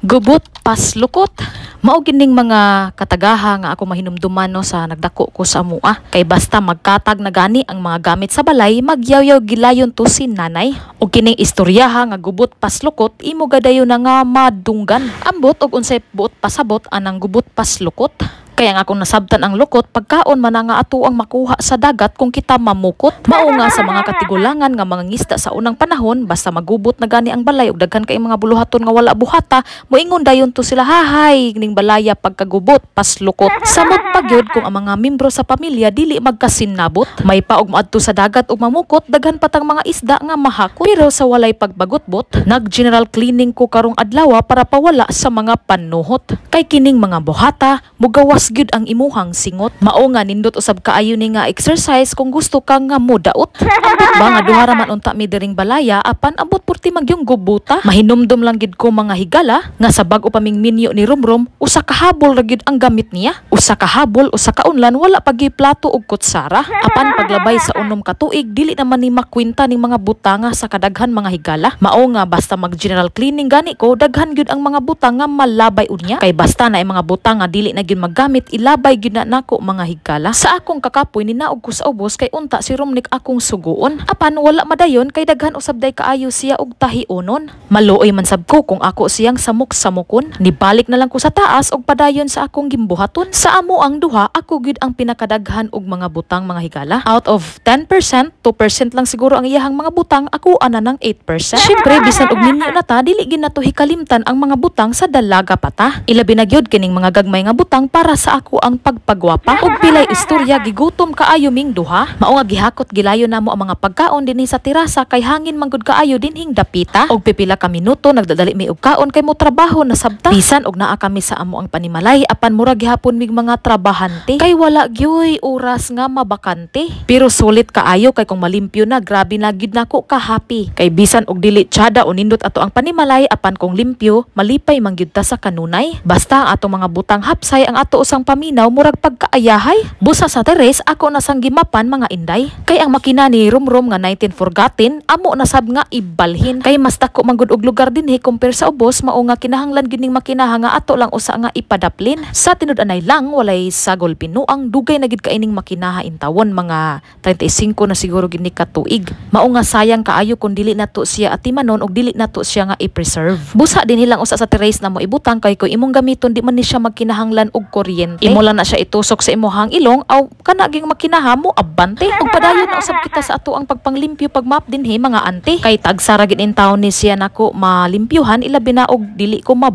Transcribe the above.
Gubot pas lukot. Mao gining mga katagaha nga ako mahinumduman no sa nagdako ko sa mua. Kay basta magkatag na gani ang mga gamit sa balay, magyawyaw gilayon to si nanay. Og kining istoryaha nga gubot pas lukot, imo gadayon na nga madunggan. Ambot og unsay buot pasabot anang gubot pas lukot. Kaya nga kung nasabtan ang lukot, pagkaon man nga ato ang makuha sa dagat kung kita mamukot. Mao nga sa mga katigulangan nga mga ngisda sa unang panahon, basta magubot na gani ang balay ug daghan kay mga buluhaton nga wala buhata, moingon dayon to sila hahay ning balaya pagkagubot pas lukot. Samot pagyud kung ang mga membro sa pamilya dili magkasinabot, may paog moadto sa dagat ug mamukot, daghan patang mga isda nga mahakot. Pero sa walay pagbagotbot, nag-general cleaning ko karong adlaw para pawala sa mga panuhot. Kay kining mga buhata, mugawas gyud ang imuhang singot. Mao nga nindot usab kaayo ni nga exercise kung gusto kang nga mudaot. Ambot ba nga duha ra man unta mi diring balaya, apan ambot purti magyong gubuta. Mahinumdum lang gid ko mga higala nga sa bag-o paming minyo ni Rumrum, usa ka habol ra gyud ang gamit niya. Usa ka habol, usa ka unlan, wala pag plato ug kutsara. Apan paglabay sa unom ka tuig, dili naman ni makwenta ning mga butanga sa kadaghan mga higala. Mao nga basta mag general cleaning gani ko, daghan gyud ang mga butang nga malabay unya. Kay basta na ay mga butang nga dili na gyud maggamit, ilabay gyud na nako mga higala. Sa akong kakapoy ninaog ko sa ubos kay unta si Rumnik akong suguon. Apan wala madayon kay daghan usab day kaayo siya og tahionon. Maluoy man sab ko kung ako siyang samok-samokon. Nibalik na lang ko sa taas og padayon sa akong gimbuhaton. Sa amo ang duha, ako gyud ang pinakadaghan og mga butang mga higala. Out of 10%, 2% lang siguro ang iyahang mga butang, ako ana ng 8%. Syempre bisan og ninyo na ta, dili gid nato hikalimtan ang mga butang sa dalaga pata. Ilabi na gyud kining mga gagmay nga butang para sa ako ang pagpagwapa. Og pilay istorya gigutom kaayo ming duha. Mao nga gihakot gilayo namo ang mga pagkaon dinhi sa terasa kay hangin manggod kaayo dinhing dapita. Og pipila ka minuto nagdadali mi og kaon kay mo trabaho na sabta. Bisan og naa kami sa amo ang panimalay, apan mura gihapon mig mga trabahante. Kay wala gyoy oras nga mabakante. Pero sulit kaayo kay kung malimpyo na, grabe na gid nako ka happy. Kay bisan og dili tiyada o nindot ato ang panimalay, apan kung limpyo, malipay man gyud ta sa kanunay. Basta ang atong mga butang hapsay ang ato usang paminaw murag pagkaayahay. Busa sa teres ako nasang gimapan mga inday. Kay ang makina ni Rumrum nga 19 forgotten, amo na sab nga ibalhin. Kay mas dako man gud og lugar dinhi compare sa ubos, mao nga kinahanglan gid ning makinaha nga ato lang usa nga ipadaplin. Sa tinud-anay lang walay sagol pinuang, dugay na gid kaining makinaha in tawon, mga 35 na siguro gid ni katuig. Mao nga sayang kaayo kung dili nato siya atimanon og dili nato siya nga i-preserve. Busa dinhi lang usa sa teres na mo ibutang kay kung imong gamiton di man ni siya magkinahanglan og kuryente. Imo lang na siya itusok sa imuhang ilong aw kanaging makinaha mo abante. Ug padayon na usab kita sa ato ang pagpanglimpyo pagmap dinhi mga ante. Kay tagsara gid in town ni siya nako malimpyuhan, ilabi na og dili ko